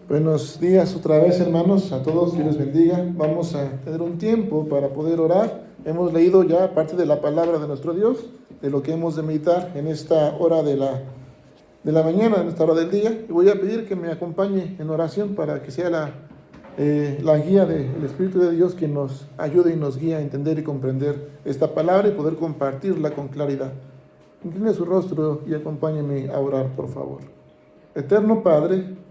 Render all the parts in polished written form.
Buenos días otra vez, hermanos, a todos, Dios les bendiga. Vamos a tener un tiempo para poder orar. Hemos leído ya parte de la palabra de nuestro Dios, de lo que hemos de meditar en esta hora de la mañana, en esta hora del día. Y voy a pedir que me acompañe en oración para que sea la guía del Espíritu de Dios que nos ayude y nos guíe a entender y comprender esta palabra y poder compartirla con claridad. Incline su rostro y acompáñeme a orar, por favor. Eterno Padre,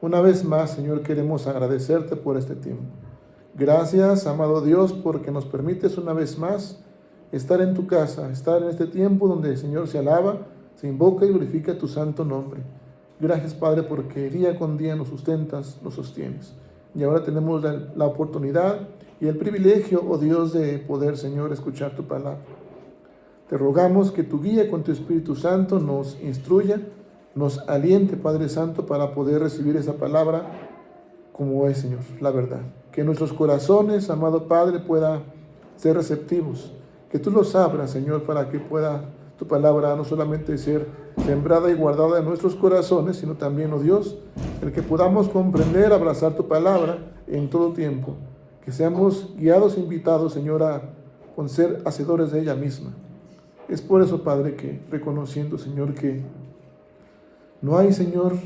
una vez más, Señor, queremos agradecerte por este tiempo. Gracias, amado Dios, porque nos permites una vez más estar en tu casa, estar en este tiempo donde, Señor, se alaba, se invoca y glorifica tu santo nombre. Gracias, Padre, porque día con día nos sustentas, nos sostienes. Y ahora tenemos la oportunidad y el privilegio, oh Dios, de poder, Señor, escuchar tu palabra. Te rogamos que tu guía con tu Espíritu Santo nos instruya, nos aliente, Padre Santo, para poder recibir esa palabra como es, Señor, la verdad. Que nuestros corazones, amado Padre, puedan ser receptivos. Que tú los abras, Señor, para que pueda tu palabra no solamente ser sembrada y guardada en nuestros corazones, sino también, oh Dios, el que podamos comprender, abrazar tu palabra en todo tiempo. Que seamos guiados e invitados, Señor, a ser hacedores de ella misma. Es por eso, Padre, que reconociendo, Señor, que no hay, Señor,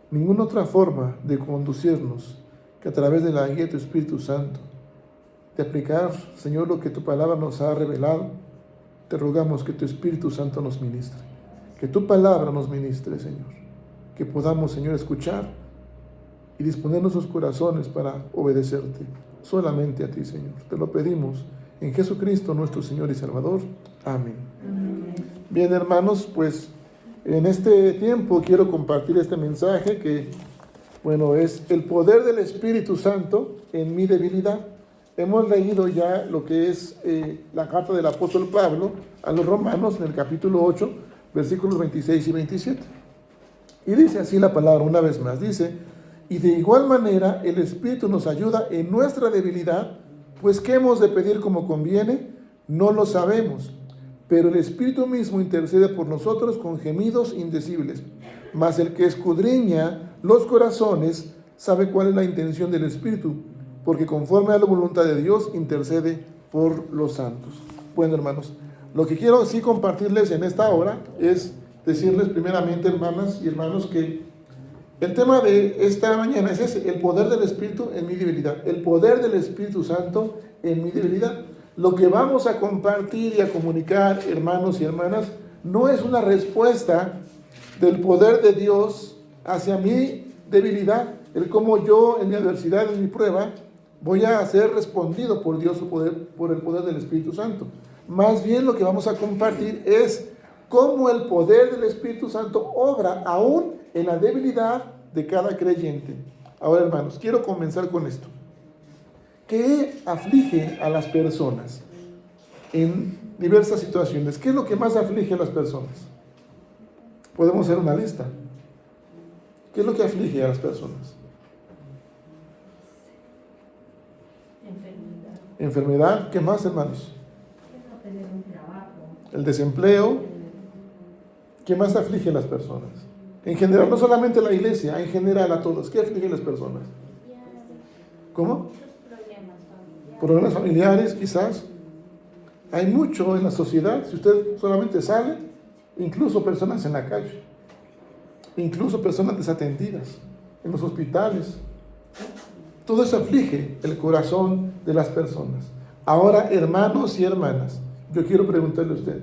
ninguna otra forma de conducirnos que a través de la guía de tu Espíritu Santo, de aplicar, Señor, lo que tu palabra nos ha revelado. Te rogamos que tu Espíritu Santo nos ministre, que tu palabra nos ministre, Señor, que podamos, Señor, escuchar y disponer nuestros corazones para obedecerte solamente a ti, Señor. Te lo pedimos en Jesucristo, nuestro Señor y Salvador. Amén. Bien, hermanos, pues en este tiempo quiero compartir este mensaje que, bueno, es el poder del Espíritu Santo en mi debilidad. Hemos leído ya lo que es la carta del apóstol Pablo a los romanos en el capítulo 8, versículos 26 y 27. Y dice así la palabra una vez más, dice: y de igual manera el Espíritu nos ayuda en nuestra debilidad, pues ¿qué hemos de pedir como conviene? No lo sabemos. Pero el Espíritu mismo intercede por nosotros con gemidos indecibles. Mas el que escudriña los corazones sabe cuál es la intención del Espíritu, porque conforme a la voluntad de Dios intercede por los santos. Bueno, hermanos, lo que quiero sí compartirles en esta hora es decirles primeramente, hermanas y hermanos, que el tema de esta mañana es ese: el poder del Espíritu en mi debilidad, el poder del Espíritu Santo en mi debilidad. Lo que vamos a compartir y a comunicar, hermanos y hermanas, no es una respuesta del poder de Dios hacia mi debilidad, el cómo yo en mi adversidad, en mi prueba, voy a ser respondido por Dios por el poder del Espíritu Santo. Más bien lo que vamos a compartir es cómo el poder del Espíritu Santo obra aún en la debilidad de cada creyente. Ahora, hermanos, quiero comenzar con esto. ¿Qué aflige a las personas en diversas situaciones? ¿Qué es lo que más aflige a las personas? Podemos hacer una lista. ¿Qué es lo que aflige a las personas? Enfermedad. ¿Qué más, hermanos? El desempleo. ¿Qué más aflige a las personas? En general, no solamente a la iglesia, en general a todos. ¿Qué aflige a las personas? ¿Cómo? Problemas familiares, quizás. Hay mucho en la sociedad. Si usted solamente sale, incluso personas en la calle, incluso personas desatendidas en los hospitales. Todo eso aflige el corazón de las personas. Ahora, hermanos y hermanas, yo quiero preguntarle a usted,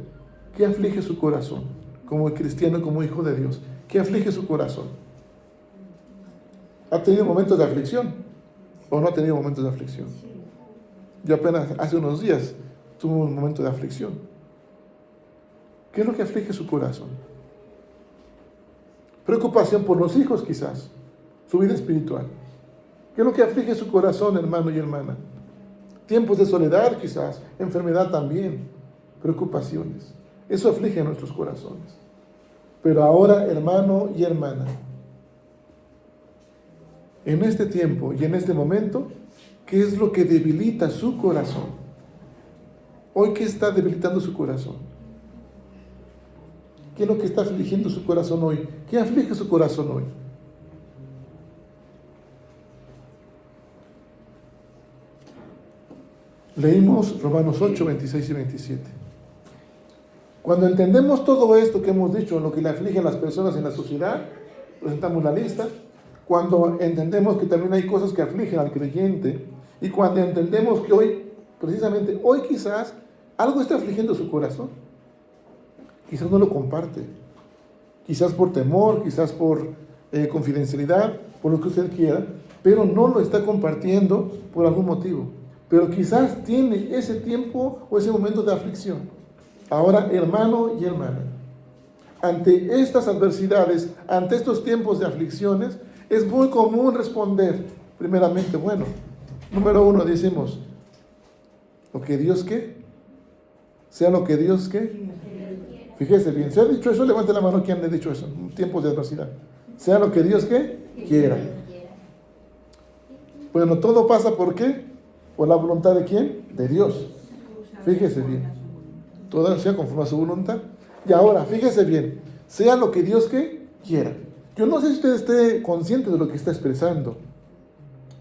¿qué aflige su corazón como cristiano, como hijo de Dios? ¿Qué aflige su corazón? ¿Ha tenido momentos de aflicción o no ha tenido momentos de aflicción? Yo apenas hace unos días tuve un momento de aflicción. ¿Qué es lo que aflige su corazón? Preocupación por los hijos, quizás. Su vida espiritual. ¿Qué es lo que aflige su corazón, hermano y hermana? Tiempos de soledad, quizás. Enfermedad también. Preocupaciones. Eso aflige a nuestros corazones. Pero ahora, hermano y hermana, en este tiempo y en este momento, ¿qué es lo que debilita su corazón? Hoy, ¿qué está debilitando su corazón? ¿Qué es lo que está afligiendo su corazón hoy? ¿Qué aflige su corazón hoy? Leímos Romanos 8, 26 y 27. Cuando entendemos todo esto que hemos dicho, lo que le aflige a las personas en la sociedad, presentamos la lista. Cuando entendemos que también hay cosas que afligen al creyente, y cuando entendemos que hoy, precisamente hoy quizás, algo está afligiendo su corazón, quizás no lo comparte, quizás por temor, quizás por confidencialidad, por lo que usted quiera, pero no lo está compartiendo por algún motivo. Pero quizás tiene ese tiempo o ese momento de aflicción. Ahora, hermano y hermana, ante estas adversidades, ante estos tiempos de aflicciones, es muy común responder, primeramente, bueno, número uno, decimos, lo que Dios ¿qué? Sea lo que Dios ¿qué? Fíjese bien, ¿se ha dicho eso? Levante la mano quien le ha dicho eso, en tiempos de adversidad. Sea lo que Dios ¿qué? Quiera. Bueno, todo pasa ¿por qué? ¿Por la voluntad de quién? De Dios. Fíjese bien. Todo sea conforme a su voluntad. Y ahora, fíjese bien, sea lo que Dios ¿qué? Quiera. Yo no sé si usted esté consciente de lo que está expresando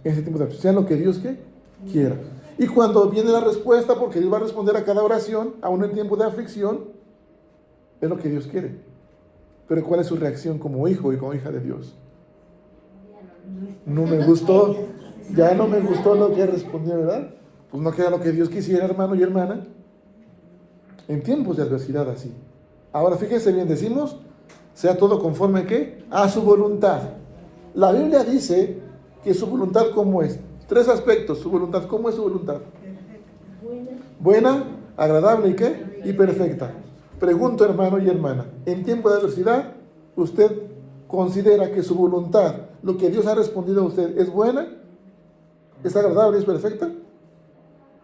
en ese tiempo de aflicción. Sea lo que Dios ¿qué? Quiera. Y cuando viene la respuesta, porque Dios va a responder a cada oración, aún en tiempo de aflicción, es lo que Dios quiere. Pero ¿cuál es su reacción como hijo y como hija de Dios? No me gustó, ya no me gustó lo que respondió, ¿verdad? Pues no queda lo que Dios quisiera, hermano y hermana. En tiempos de adversidad así. Ahora fíjese bien, decimos, sea todo conforme ¿qué? A su voluntad. La Biblia dice que su voluntad ¿cómo es? Tres aspectos, su voluntad, ¿cómo es su voluntad? Buena, agradable y ¿qué? Y perfecta. Pregunto, hermano y hermana, en tiempo de adversidad, ¿usted considera que su voluntad, lo que Dios ha respondido a usted, es buena? ¿Es agradable? ¿Es perfecta?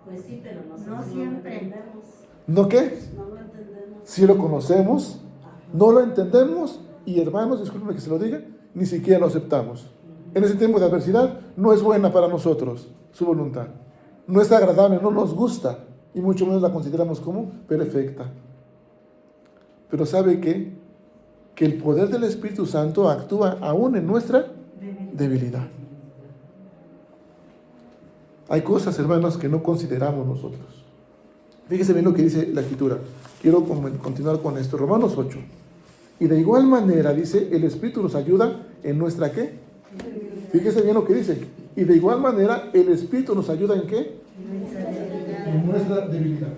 Pues sí, pero no siempre. ¿No qué? No lo entendemos. Si lo conocemos, no lo entendemos y hermanos, discúlpenme que se lo diga, ni siquiera lo aceptamos. En ese tiempo de adversidad no es buena para nosotros su voluntad. No es agradable, no nos gusta y mucho menos la consideramos como perfecta. Pero ¿sabe qué? Que el poder del Espíritu Santo actúa aún en nuestra debilidad. Hay cosas, hermanos, que no consideramos nosotros. Fíjese bien lo que dice la Escritura. Quiero continuar con esto. Romanos 8. Y de igual manera, dice, el Espíritu nos ayuda en nuestra ¿qué? Fíjese bien lo que dice. Y de igual manera, el Espíritu nos ayuda en ¿qué? En nuestra debilidad.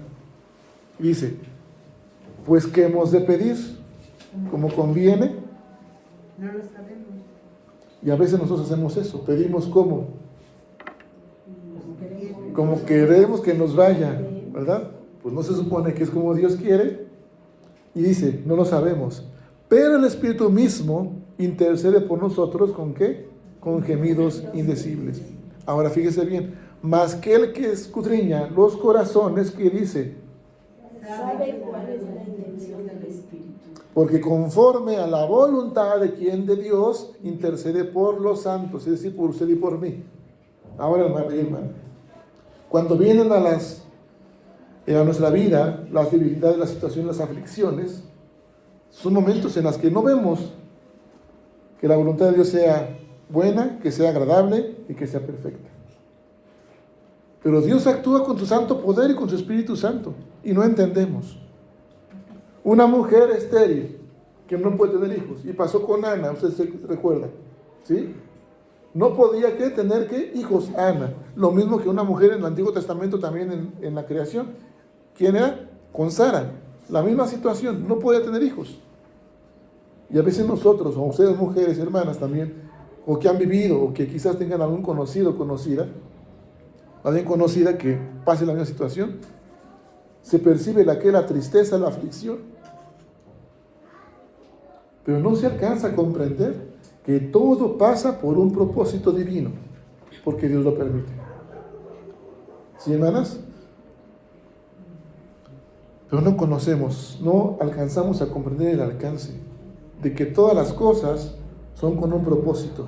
Dice, pues ¿qué hemos de pedir? Como conviene. No lo sabemos. Y a veces nosotros hacemos eso. Pedimos como queremos que nos vaya, ¿verdad? Pues no se supone que es como Dios quiere. Y dice, no lo sabemos. Pero el Espíritu mismo intercede por nosotros ¿con qué? Con gemidos indecibles. Ahora fíjese bien, más que el que escudriña los corazones, que dice, ¿Sabe cuál es la intención del Espíritu? porque conforme a la voluntad de quien de Dios intercede por los santos, es decir, por usted y por mí. Ahora, hermano y hermana, cuando vienen a nuestra vida las debilidades, las situaciones, las aflicciones, son momentos en los que no vemos que la voluntad de Dios sea buena, que sea agradable y que sea perfecta. Pero Dios actúa con su santo poder y con su Espíritu Santo y no entendemos. Una mujer estéril que no puede tener hijos, y pasó con Ana, usted se recuerda, ¿sí? No podía tener hijos, Ana. Lo mismo que una mujer en el Antiguo Testamento también en la creación. ¿Quién era? Con Sara. La misma situación, no podía tener hijos. Y a veces nosotros, o ustedes mujeres, hermanas también, o que han vivido, o que quizás tengan algún conocido o conocida, alguien conocida que pase la misma situación, se percibe la tristeza, la aflicción, pero no se alcanza a comprender que todo pasa por un propósito divino, porque Dios lo permite. ¿Sí, hermanas? Pero no conocemos, no alcanzamos a comprender el alcance de que todas las cosas son con un propósito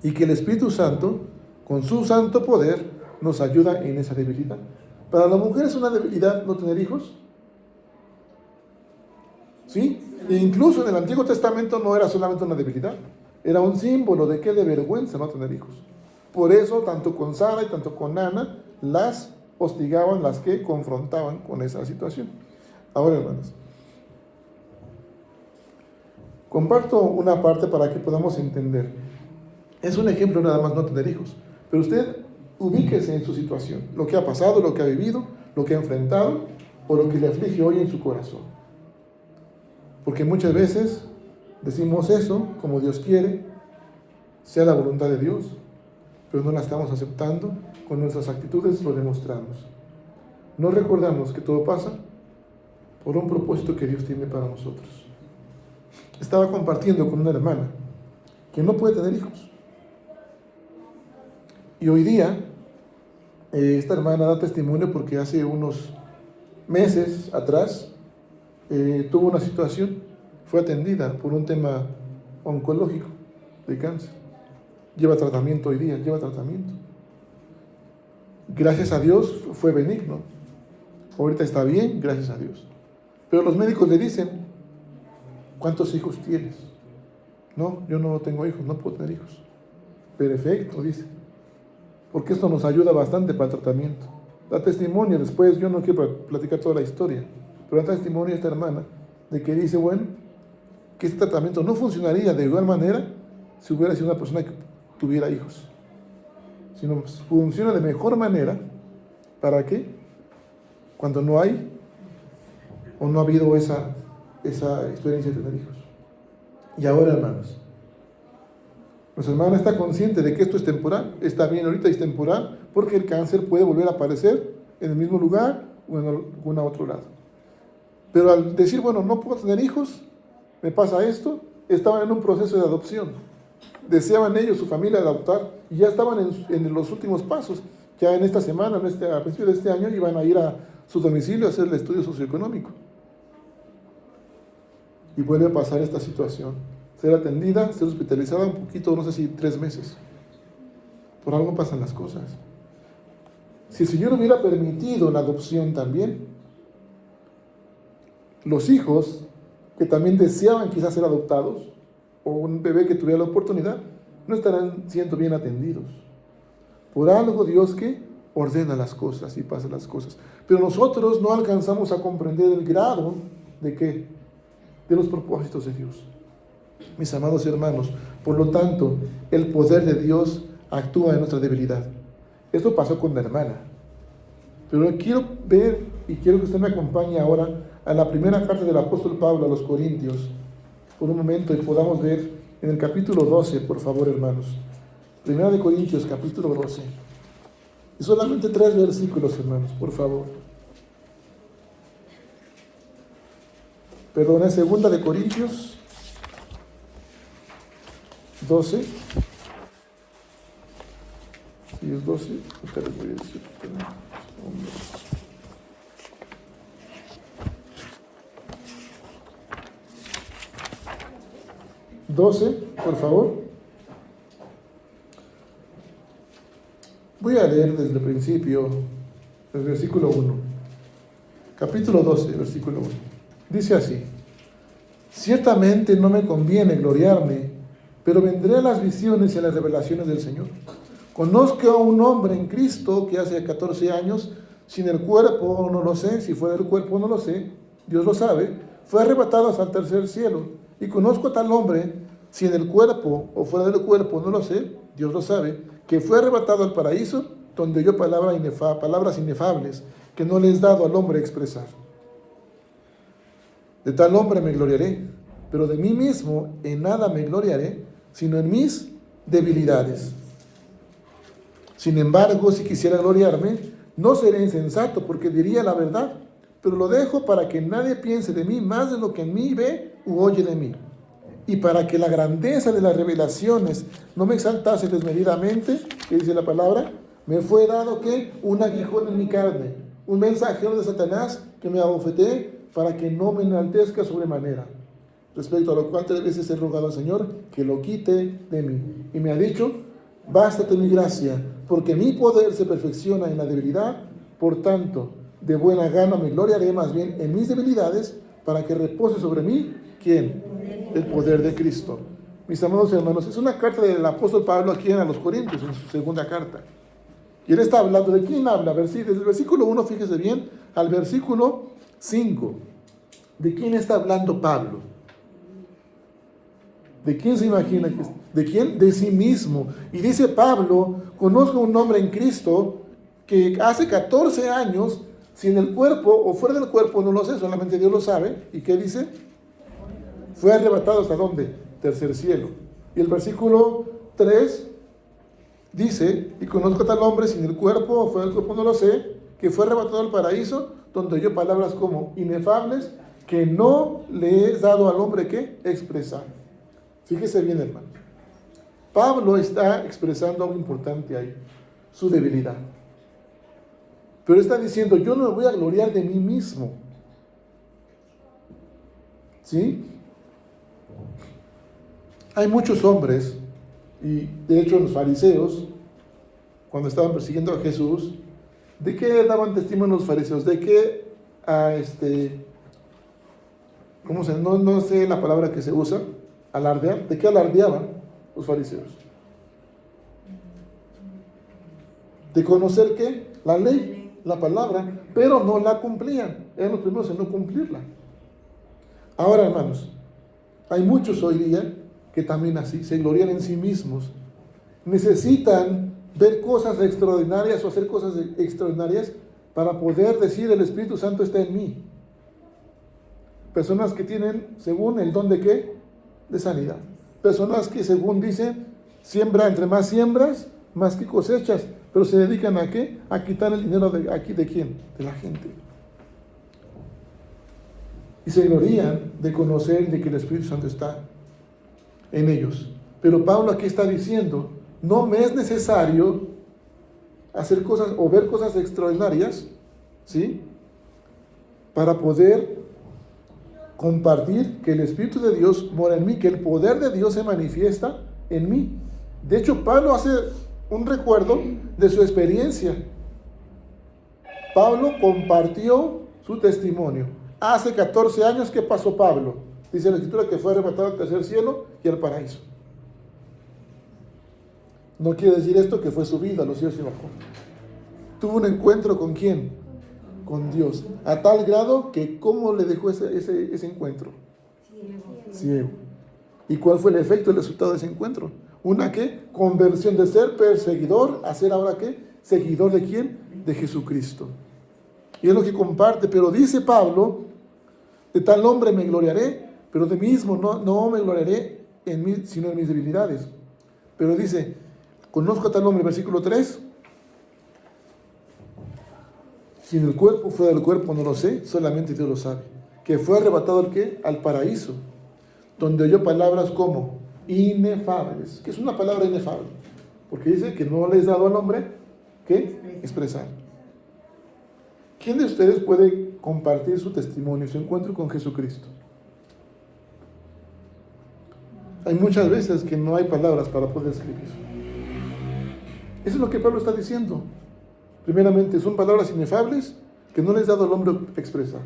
y que el Espíritu Santo, con su santo poder, nos ayuda en esa debilidad. Para la mujer es una debilidad no tener hijos, ¿sí? E incluso en el Antiguo Testamento no era solamente una debilidad, era un símbolo de qué de vergüenza no tener hijos. Por eso, tanto con Sara y tanto con Ana, las hostigaban, las que confrontaban con esa situación. Ahora, hermanos, comparto una parte para que podamos entender. Es un ejemplo nada más no tener hijos, pero usted ubíquese en su situación, lo que ha pasado, lo que ha vivido, lo que ha enfrentado o lo que le aflige hoy en su corazón. Porque muchas veces decimos eso como Dios quiere, sea la voluntad de Dios, pero no la estamos aceptando, con nuestras actitudes lo demostramos. No recordamos que todo pasa por un propósito que Dios tiene para nosotros. Estaba compartiendo con una hermana que no puede tener hijos. Y hoy día, esta hermana da testimonio porque hace unos meses atrás tuvo una situación, fue atendida por un tema oncológico de cáncer. Lleva tratamiento hoy día, lleva tratamiento. Gracias a Dios fue benigno. Ahorita está bien, gracias a Dios. Pero los médicos le dicen, ¿cuántos hijos tienes? No, yo no tengo hijos, no puedo tener hijos. Perfecto, dice. Porque esto nos ayuda bastante para el tratamiento. Da testimonio después, yo no quiero platicar toda la historia, pero da testimonio a esta hermana de que dice, bueno, que este tratamiento no funcionaría de igual manera si hubiera sido una persona que tuviera hijos, sino funciona de mejor manera. ¿Para qué? Cuando no hay o no ha habido esa experiencia de tener hijos. Y ahora, hermanos, nuestra hermana está consciente de que esto es temporal, está bien ahorita, es temporal, porque el cáncer puede volver a aparecer en el mismo lugar o en algún otro lado. Pero al decir, bueno, no puedo tener hijos, me pasa esto, estaban en un proceso de adopción. Deseaban ellos, su familia, adoptar, y ya estaban en los últimos pasos. Ya en esta semana, a principios de este año, iban a ir a su domicilio a hacer el estudio socioeconómico. Y vuelve a pasar esta situación. Ser atendida, ser hospitalizada un poquito, no sé si 3 meses. Por algo pasan las cosas. Si el Señor hubiera permitido la adopción también, los hijos que también deseaban quizás ser adoptados, o un bebé que tuviera la oportunidad, no estarán siendo bien atendidos. Por algo Dios que ordena las cosas y pasa las cosas. Pero nosotros no alcanzamos a comprender el grado de ¿qué? De los propósitos de Dios. Mis amados hermanos, por lo tanto, el poder de Dios actúa en nuestra debilidad. Esto pasó con la hermana. Pero quiero ver y quiero que usted me acompañe ahora a la primera carta del apóstol Pablo a los Corintios, por un momento, y podamos ver en el capítulo 12, por favor, hermanos. Primera de Corintios, capítulo 12. Y solamente 3 versículos, hermanos, por favor. Perdón, es segunda de Corintios 12. Si es 12, acá les voy a decir. Perdón. 12, por favor. Voy a leer desde el principio, el versículo 1. Capítulo 12, versículo 1. Dice así: ciertamente no me conviene gloriarme, pero vendré a las visiones y a las revelaciones del Señor. Conozco a un hombre en Cristo que hace 14 años, sin el cuerpo, no lo sé, si fue del cuerpo, no lo sé, Dios lo sabe, fue arrebatado hasta el tercer cielo. Y conozco a tal hombre, si en el cuerpo o fuera del cuerpo, no lo sé, Dios lo sabe, que fue arrebatado al paraíso, donde oyó palabras inefables que no le es dado al hombre expresar. De tal hombre me gloriaré, pero de mí mismo en nada me gloriaré, sino en mis debilidades. Sin embargo, si quisiera gloriarme, no seré insensato, porque diría la verdad, pero lo dejo para que nadie piense de mí más de lo que en mí ve u oye de mí. Y para que la grandeza de las revelaciones no me exaltase desmedidamente, que dice la palabra, me fue dado que un aguijón en mi carne, un mensajero de Satanás que me abofetee para que no me enaltezca sobremanera. Respecto a lo cual 3 veces he rogado al Señor que lo quite de mí. Y me ha dicho, bástate mi gracia, porque mi poder se perfecciona en la debilidad. Por tanto, de buena gana me gloriaré más bien en mis debilidades, para que repose sobre mí, ¿quién? El poder de Cristo. Mis amados hermanos, es una carta del apóstol Pablo aquí a los Corintios, en su segunda carta. Y él está hablando, ¿de quién habla? Desde el versículo 1, fíjese bien, al versículo 5. ¿De quién está hablando Pablo? ¿De quién se imagina que es? ¿De quién? De sí mismo. Y dice Pablo, conozco un hombre en Cristo que hace 14 años, si en el cuerpo o fuera del cuerpo, no lo sé, solamente Dios lo sabe. ¿Y qué dice? Fue arrebatado ¿hasta dónde? Tercer cielo. Y el versículo 3 dice, y conozco a tal hombre, si en el cuerpo o fuera del cuerpo, no lo sé, que fue arrebatado al paraíso, donde oyó palabras como inefables, que no le es dado al hombre que expresar. Fíjese bien, hermano. Pablo está expresando algo importante ahí, su debilidad. Pero está diciendo, yo no me voy a gloriar de mí mismo. ¿Sí? Hay muchos hombres, y de hecho los fariseos, cuando estaban persiguiendo a Jesús, ¿de qué daban testimonio los fariseos? ¿De qué ¿cómo se? No sé la palabra que se usa, alardear. ¿De qué alardeaban los fariseos? De conocer ¿qué? La ley, la palabra, pero no la cumplían. Eran los primeros en no cumplirla. Ahora, hermanos, hay muchos hoy día que también así se glorian en sí mismos. Necesitan ver cosas extraordinarias o hacer cosas extraordinarias para poder decir el Espíritu Santo está en mí. Personas que tienen, según el don de ¿qué? De sanidad. Personas que según dicen, siembra, entre más siembras, más que cosechas. Pero se dedican ¿a qué? A quitar el dinero de aquí, ¿de quién? De la gente. Y se glorían de conocer de que el Espíritu Santo está en ellos. Pero Pablo aquí está diciendo, no me es necesario hacer cosas o ver cosas extraordinarias, ¿sí? Para poder compartir que el Espíritu de Dios mora en mí, que el poder de Dios se manifiesta en mí. De hecho, Pablo hace un recuerdo de su experiencia. Pablo compartió su testimonio. Hace 14 años que pasó Pablo. Dice la Escritura que fue arrebatado al tercer cielo y al paraíso. No quiere decir esto que fue subido a los cielos y bajó. Tuvo un encuentro ¿con quién? Con Dios. A tal grado que ¿cómo le dejó ese encuentro? Ciego. ¿Y cuál fue el efecto, el resultado de ese encuentro? ¿Una qué? Conversión de ser perseguidor a ser ahora qué? Seguidor ¿de quién? De Jesucristo. Y es lo que comparte, pero dice Pablo, de tal hombre me gloriaré, pero de mí mismo no me gloriaré en mí, sino en mis debilidades. Pero dice, conozco a tal hombre, versículo 3, si en el cuerpo fuera del cuerpo no lo sé, solamente Dios lo sabe. Que fue arrebatado ¿al qué? Al paraíso, donde oyó palabras como inefables. ¿Qué es una palabra inefable? Porque dice que no le es dado al hombre ¿qué? Expresar. ¿Quién de ustedes puede compartir su testimonio, su encuentro con Jesucristo? Hay muchas veces que no hay palabras para poder escribir. Eso es lo que Pablo está diciendo. Primeramente, son palabras inefables que no les ha dado al hombre expresar.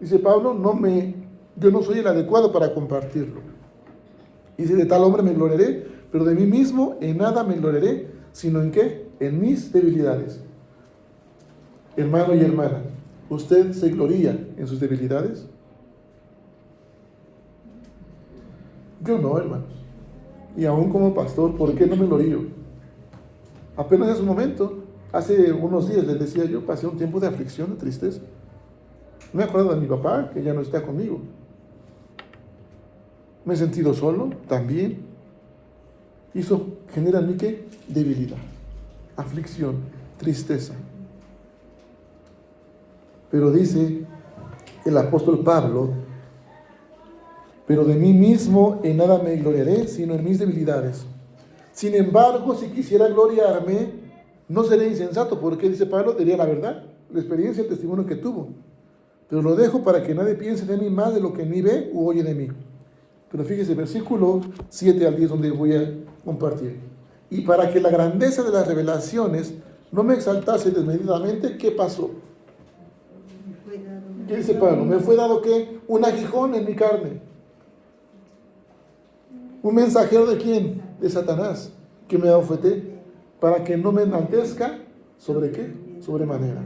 Dice Pablo, yo no soy el adecuado para compartirlo. Dice, de tal hombre me gloriaré, pero de mí mismo en nada me gloriaré, sino en ¿qué? En mis debilidades. Hermano y hermana, ¿usted se gloría en sus debilidades? Yo no, hermanos. Y aún como pastor, ¿por qué no me glorío? Apenas hace un momento, hace unos días les decía yo, pasé un tiempo de aflicción, de tristeza. Me he acordado de mi papá, que ya no está conmigo. Me he sentido solo, también. Eso genera en mí ¿qué? Debilidad, aflicción, tristeza. Pero dice el apóstol Pablo, pero de mí mismo en nada me gloriaré, sino en mis debilidades. Sin embargo, si quisiera gloriarme, no seré insensato, porque dice Pablo, diría la verdad, la experiencia, el testimonio que tuvo. Pero lo dejo para que nadie piense de mí más de lo que ni ve u oye de mí. Pero fíjese, versículo 7 al 10, donde voy a compartir. Y para que la grandeza de las revelaciones no me exaltase desmedidamente, ¿qué pasó? ¿Qué dice Pablo? ¿Me fue dado qué? Un aguijón en mi carne. ¿Un mensajero de quién? De Satanás, que me abofeté. para que no me enaltezca, ¿sobre qué? Sobremanera.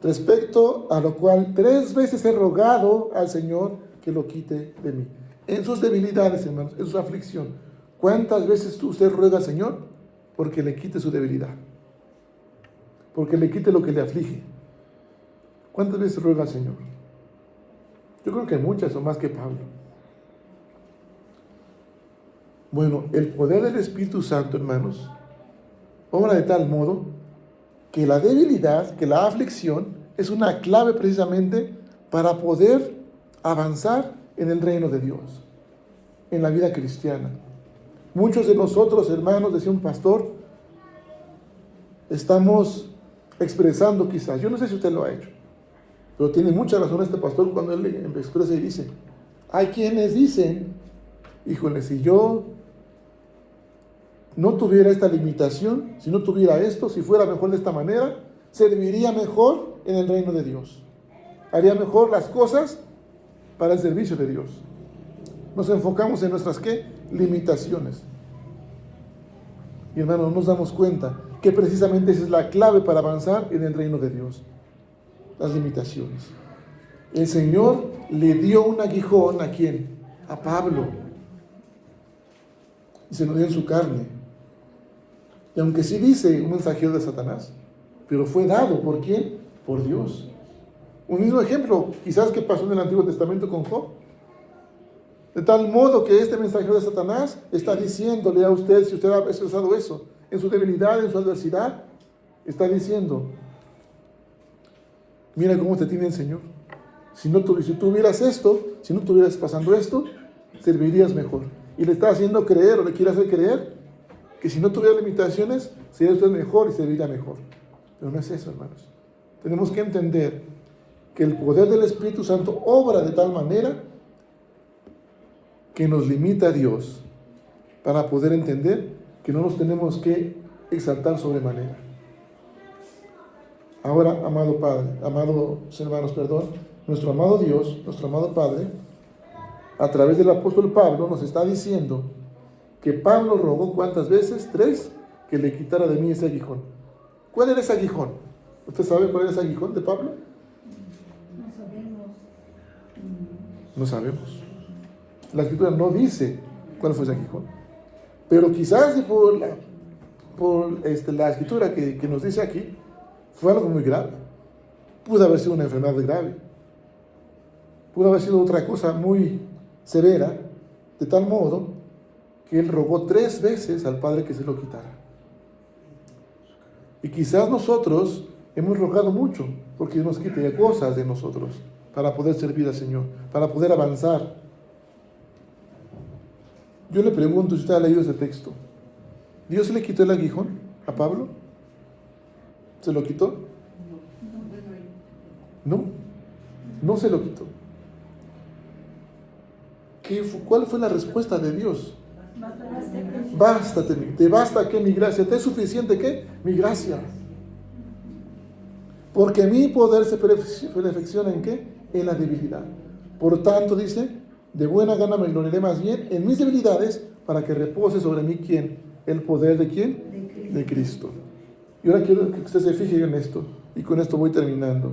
Respecto a lo cual 3 veces he rogado al Señor que lo quite de mí. En sus debilidades, hermanos, en su aflicción. ¿Cuántas veces usted ruega al Señor? Porque le quite su debilidad. Porque le quite lo que le aflige. ¿Cuántas veces ruega al Señor? Yo creo que muchas o más que Pablo. Bueno, el poder del Espíritu Santo, hermanos, obra de tal modo que la debilidad, que la aflicción, es una clave precisamente para poder avanzar en el reino de Dios, en la vida cristiana. Muchos de nosotros, hermanos, decía un pastor, estamos expresando quizás, yo no sé si usted lo ha hecho, pero tiene mucha razón este pastor cuando él expresa y dice, hay quienes dicen, híjole, si yo no tuviera esta limitación, si no tuviera esto, si fuera mejor de esta manera, serviría mejor en el reino de Dios. Haría mejor las cosas para el servicio de Dios. Nos enfocamos en nuestras, ¿qué? Limitaciones. Y hermanos, nos damos cuenta que precisamente esa es la clave para avanzar en el reino de Dios. Las limitaciones. El Señor le dio un aguijón, ¿a quién? A Pablo. Y se lo dio en su carne. Y aunque sí dice un mensajero de Satanás, pero fue dado, ¿por quién? Por Dios. Un mismo ejemplo, quizás que pasó en el Antiguo Testamento con Job. De tal modo que este mensajero de Satanás está diciéndole a usted, si usted ha expresado eso, en su debilidad, en su adversidad, está diciendo, mira cómo te tiene el Señor. Si tú tuvieras esto, si no estuvieras pasando esto, servirías mejor. Y le está haciendo creer, o le quiere hacer creer, que si no tuviera limitaciones, sería usted mejor y serviría mejor. Pero no es eso, hermanos. Tenemos que entender que el poder del Espíritu Santo obra de tal manera que nos limita a Dios para poder entender que no nos tenemos que exaltar sobremanera. Ahora, amados hermanos, nuestro amado Dios, nuestro amado Padre, a través del apóstol Pablo nos está diciendo que Pablo rogó ¿cuántas veces? 3, que le quitara de mí ese aguijón. ¿Cuál era ese aguijón? ¿Usted sabe cuál era ese aguijón de Pablo? No sabemos. La Escritura no dice cuál fue ese aguijón. Pero quizás por la Escritura que nos dice aquí, fue algo muy grave. Pudo haber sido una enfermedad grave. Pudo haber sido otra cosa muy severa, de tal modo que él rogó 3 veces al Padre que se lo quitara. Y quizás nosotros hemos rogado mucho porque nos quite cosas de nosotros para poder servir al Señor, para poder avanzar. Yo le pregunto si usted ha leído ese texto. ¿Dios le quitó el aguijón a Pablo? ¿Se lo quitó? No se lo quitó. ¿Cuál fue la respuesta de Dios? Bástate, ¿te basta qué? Mi gracia. ¿Te es suficiente qué? Mi gracia. Porque mi poder se perfecciona ¿en qué? En la debilidad. Por tanto, dice, de buena gana me gloriaré más bien en mis debilidades para que repose sobre mí ¿quién? El poder de ¿quién? De Cristo. Y ahora quiero que usted se fije en esto. Y con esto voy terminando.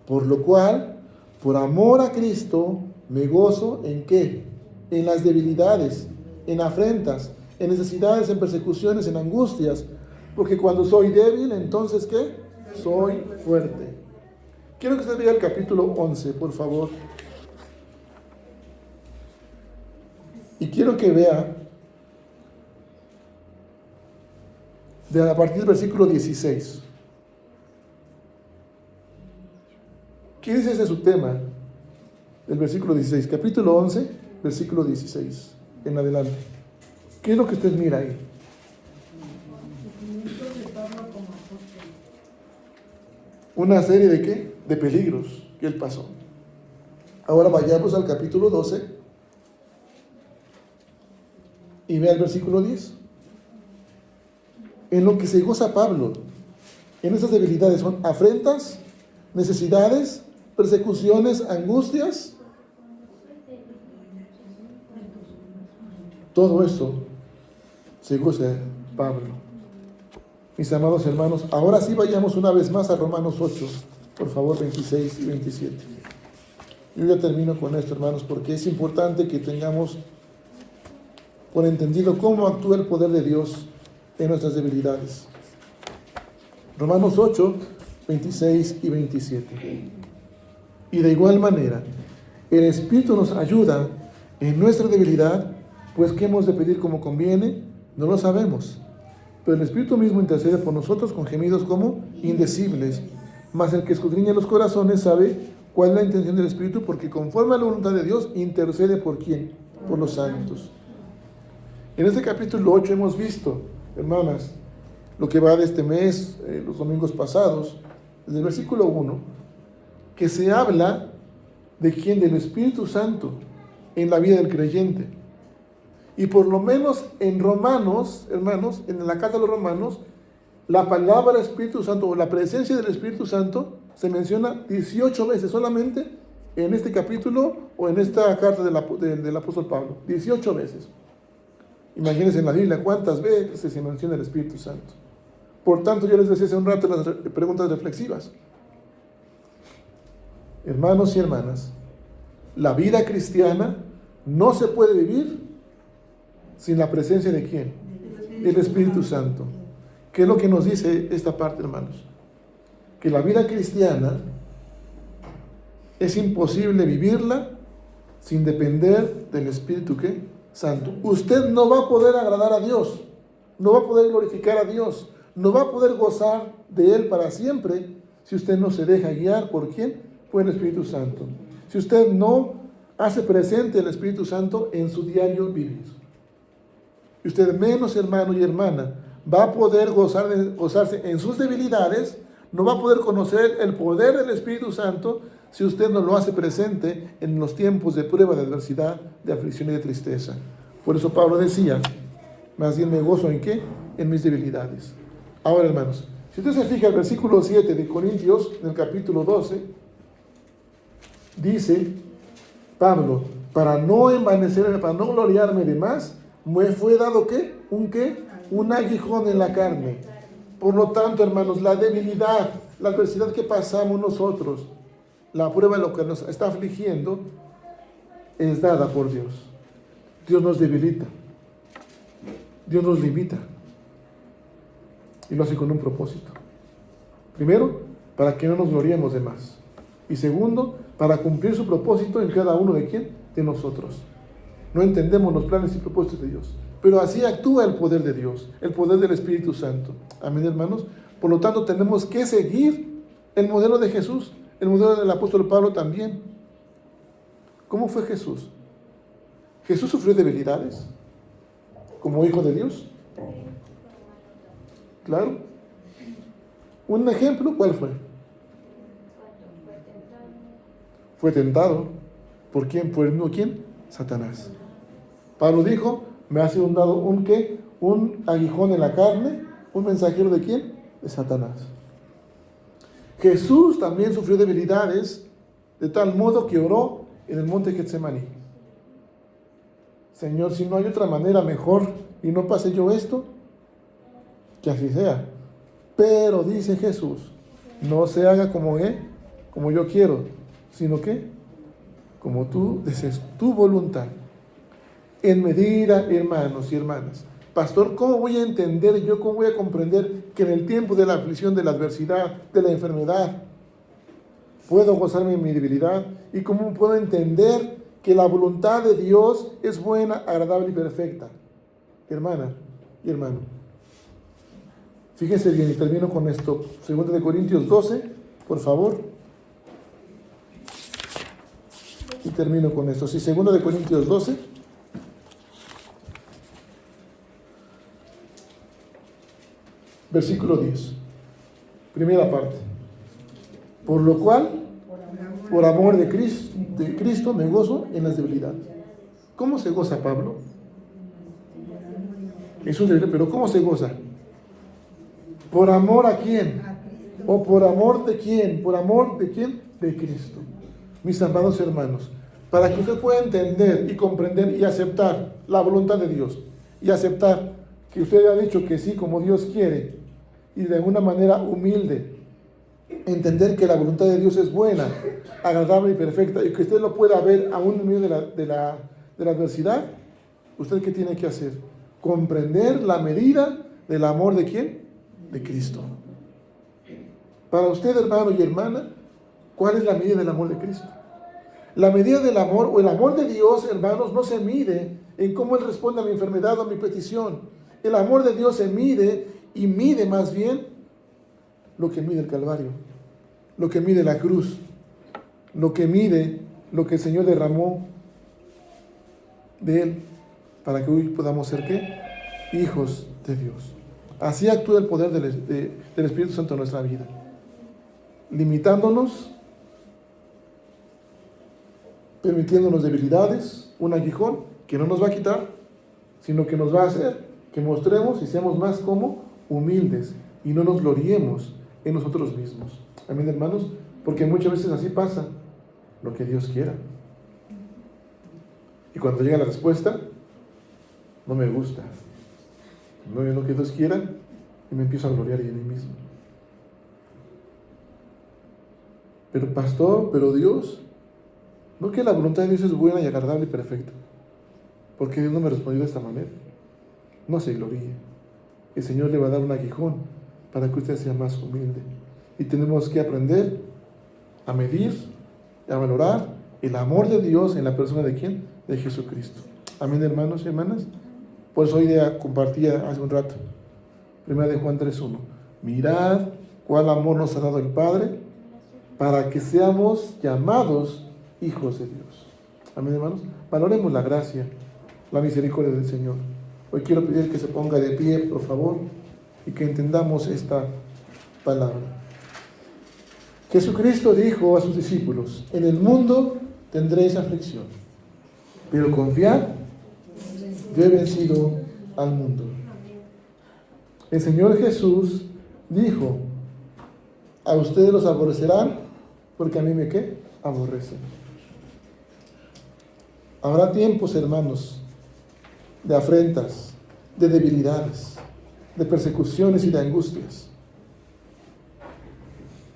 Por lo cual, por amor a Cristo, me gozo ¿en qué? En las debilidades, en afrentas, en necesidades, en persecuciones, en angustias. Porque cuando soy débil, entonces ¿qué? Soy fuerte. Quiero que usted vea el capítulo 11, por favor. Y quiero que vea a partir del versículo 16. ¿Qué dice ese su tema? El versículo 16, capítulo 11, versículo 16, en adelante. ¿Qué es lo que usted mira ahí? Una serie de ¿qué? De peligros que él pasó. Ahora vayamos al capítulo 12 y vea el versículo 10. En lo que se goza Pablo, en esas debilidades son afrentas, necesidades, persecuciones, angustias. Todo eso se goza Pablo. Mis amados hermanos, ahora sí vayamos una vez más a Romanos 8, por favor, 26 y 27. Yo ya termino con esto, hermanos, porque es importante que tengamos por entendido cómo actúa el poder de Dios en nuestras debilidades. Romanos 8, 26 y 27. Y de igual manera, el Espíritu nos ayuda en nuestra debilidad, pues ¿qué hemos de pedir como conviene? No lo sabemos. Pero el Espíritu mismo intercede por nosotros con gemidos como indecibles. Mas el que escudriña los corazones sabe cuál es la intención del Espíritu, porque conforme a la voluntad de Dios intercede ¿por quién? Por los santos. En este capítulo 8 hemos visto, hermanas, lo que va de este mes, los domingos pasados, desde el versículo 1, que se habla de quién, del Espíritu Santo en la vida del creyente. Y por lo menos en Romanos, hermanos, en la carta de los Romanos, la palabra Espíritu Santo o la presencia del Espíritu Santo se menciona 18 veces solamente en este capítulo o en esta carta del apóstol Pablo. 18 veces. Imagínense en la Biblia cuántas veces se menciona el Espíritu Santo. Por tanto, yo les decía hace un rato las preguntas reflexivas. Hermanos y hermanas, la vida cristiana no se puede vivir sin la presencia de ¿quién? El Espíritu Santo. ¿Qué es lo que nos dice esta parte, hermanos? Que la vida cristiana es imposible vivirla sin depender del Espíritu ¿qué? Santo. Usted no va a poder agradar a Dios, no va a poder glorificar a Dios, no va a poder gozar de Él para siempre si usted no se deja guiar ¿por quién? Por el Espíritu Santo. Si usted no hace presente el Espíritu Santo en su diario vivir. Y usted menos, hermano y hermana, va a poder gozarse en sus debilidades, no va a poder conocer el poder del Espíritu Santo si usted no lo hace presente en los tiempos de prueba, de adversidad, de aflicción y de tristeza. Por eso Pablo decía, más bien me gozo ¿en qué? En mis debilidades. Ahora, hermanos, si usted se fija el versículo 7 de Corintios, en el capítulo 12, dice Pablo, para no envanecerme, para no gloriarme de más, me fue dado ¿qué? Un aguijón en la carne. Por lo tanto, hermanos, la debilidad, la adversidad que pasamos nosotros, la prueba de lo que nos está afligiendo, es dada por Dios. Dios nos debilita. Dios nos limita. Y lo hace con un propósito. Primero, para que no nos gloriemos de más. Y segundo, para cumplir su propósito en cada uno de ¿quién? De nosotros. No entendemos los planes y propósitos de Dios. Pero así actúa el poder de Dios, el poder del Espíritu Santo. Amén, hermanos. Por lo tanto, tenemos que seguir el modelo de Jesús, el modelo del apóstol Pablo también. ¿Cómo fue Jesús? ¿Jesús sufrió debilidades como hijo de Dios? Claro. Un ejemplo, ¿cuál fue? Fue tentado. ¿Por quién? ¿Por el mismo quién? Satanás. Pablo dijo, me ha sido dado un ¿qué? Un aguijón en la carne, un mensajero ¿de quién? De Satanás. Jesús también sufrió debilidades de tal modo que oró en el monte Getsemaní. Señor, si no hay otra manera mejor y no pase yo esto, que así sea. Pero dice Jesús, no se haga como yo quiero, sino que como tú desees, tu voluntad. En medida, hermanos y hermanas. Pastor, ¿cómo voy a entender yo, cómo voy a comprender que en el tiempo de la aflicción, de la adversidad, de la enfermedad, puedo gozarme en mi debilidad? ¿Y cómo puedo entender que la voluntad de Dios es buena, agradable y perfecta? Hermana y hermano, fíjense bien y termino con esto. 2 Corintios 12, por favor. Y termino con esto. Sí, 2 Corintios 12. Versículo 10. Primera parte. Por lo cual, por amor de Cristo, me gozo en las debilidades. ¿Cómo se goza Pablo? Eso es debilidad, pero ¿cómo se goza? ¿Por amor a quién? ¿O por amor de quién? ¿Por amor de quién? De Cristo. Mis amados hermanos, para que usted pueda entender y comprender y aceptar la voluntad de Dios y aceptar que usted ha dicho que sí como Dios quiere, y de alguna manera humilde, entender que la voluntad de Dios es buena, agradable y perfecta, y que usted lo pueda ver aún en medio de la adversidad, ¿usted qué tiene que hacer? Comprender la medida del amor ¿de quién? De Cristo. Para usted, hermano y hermana, ¿cuál es la medida del amor de Cristo? La medida del amor, o el amor de Dios, hermanos, no se mide en cómo Él responde a mi enfermedad o a mi petición. El amor de Dios se mide, y mide más bien lo que mide el Calvario, lo que mide la cruz, lo que mide lo que el Señor derramó de Él, para que hoy podamos ser ¿qué? Hijos de Dios. Así actúa el poder del Espíritu Santo en nuestra vida, limitándonos, permitiéndonos debilidades, un aguijón que no nos va a quitar, sino que nos va a hacer que mostremos y seamos más como humildes y no nos gloriemos en nosotros mismos. Amén, hermanos, porque muchas veces así pasa, lo que Dios quiera. Y cuando llega la respuesta, no me gusta, no es lo que Dios quiera, y me empiezo a gloriar en mí mismo. Pero pastor, pero Dios, ¿no que la voluntad de Dios es buena y agradable y perfecta? ¿Por qué Dios no me respondió de esta manera? No se gloríe. El Señor le va a dar un aguijón para que usted sea más humilde. Y tenemos que aprender a medir, a valorar el amor de Dios en la persona de ¿quién? De Jesucristo. Amén, hermanos y hermanas. Por eso hoy día compartía hace un rato, 1 de Juan 3:1. Mirad cuál amor nos ha dado el Padre para que seamos llamados hijos de Dios. Amén, hermanos. Valoremos la gracia, la misericordia del Señor. Hoy quiero pedir que se ponga de pie, por favor, y que entendamos esta palabra. Jesucristo dijo a sus discípulos: en el mundo tendréis aflicción, pero confiad, yo he vencido al mundo. El Señor Jesús dijo: a ustedes los aborrecerán, porque a mí me ¿qué? Aborrecen. Habrá tiempos, hermanos, de afrentas, de debilidades, de persecuciones y de angustias.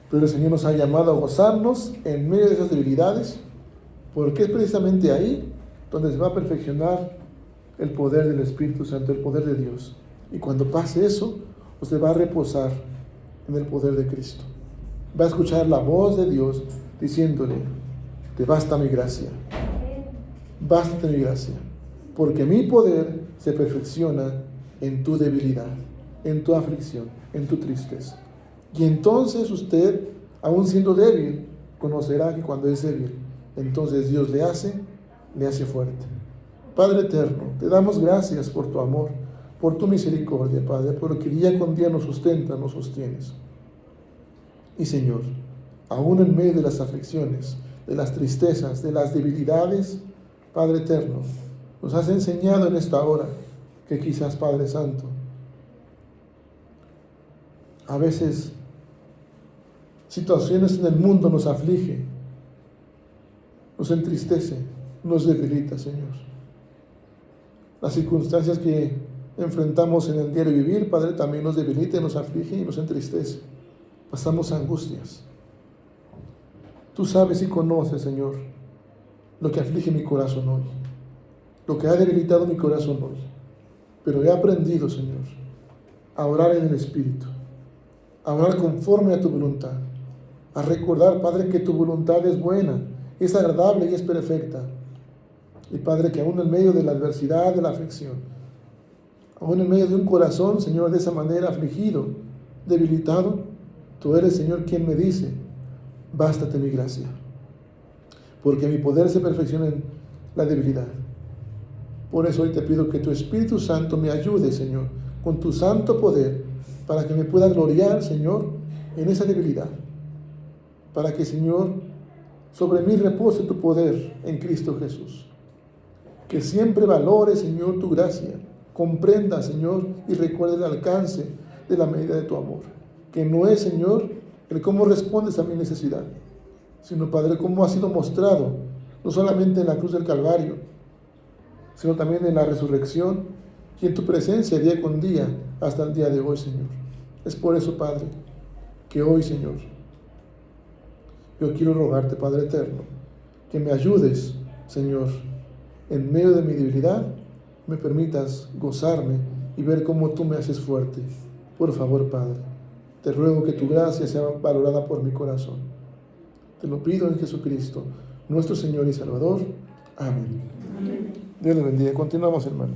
Pero el Señor nos ha llamado a gozarnos en medio de esas debilidades, porque es precisamente ahí donde se va a perfeccionar el poder del Espíritu Santo, el poder de Dios. Y cuando pase eso, usted va a reposar en el poder de Cristo. Va a escuchar la voz de Dios diciéndole: te basta mi gracia, basta mi gracia, porque mi poder se perfecciona en tu debilidad, en tu aflicción, en tu tristeza. Y entonces usted, aún siendo débil, conocerá que cuando es débil, entonces Dios le hace fuerte. Padre eterno, te damos gracias por tu amor, por tu misericordia, Padre, porque día con día nos sustenta, nos sostienes. Y Señor, aún en medio de las aflicciones, de las tristezas, de las debilidades, Padre eterno, nos has enseñado en esta hora que quizás, Padre Santo, a veces situaciones en el mundo nos aflige, nos entristece, nos debilita, Señor. Las circunstancias que enfrentamos en el diario vivir, Padre, también nos debilita, nos aflige y nos entristece. Pasamos angustias. Tú sabes y conoces, Señor, lo que aflige mi corazón hoy, lo que ha debilitado mi corazón hoy. Pero he aprendido, Señor, a orar en el Espíritu, a orar conforme a tu voluntad, a recordar, Padre, que tu voluntad es buena, es agradable y es perfecta. Y Padre, que aún en medio de la adversidad, de la aflicción, aún en medio de un corazón, Señor, de esa manera afligido, debilitado, tú eres, Señor, quien me dice: bástate mi gracia, porque mi poder se perfecciona en la debilidad. Por eso hoy te pido que tu Espíritu Santo me ayude, Señor, con tu santo poder, para que me pueda gloriar, Señor, en esa debilidad. Para que, Señor, sobre mí repose tu poder en Cristo Jesús. Que siempre valore, Señor, tu gracia. Comprenda, Señor, y recuerde el alcance de la medida de tu amor. Que no es, Señor, el cómo respondes a mi necesidad, sino, Padre, cómo ha sido mostrado, no solamente en la cruz del Calvario, sino también en la resurrección, y en tu presencia día con día hasta el día de hoy, Señor. Es por eso, Padre, que hoy, Señor, yo quiero rogarte, Padre eterno, que me ayudes, Señor, en medio de mi debilidad, me permitas gozarme y ver cómo tú me haces fuerte. Por favor, Padre, te ruego que tu gracia sea valorada por mi corazón. Te lo pido en Jesucristo, nuestro Señor y Salvador. Amén. Dios les bendiga. Continuamos, hermano.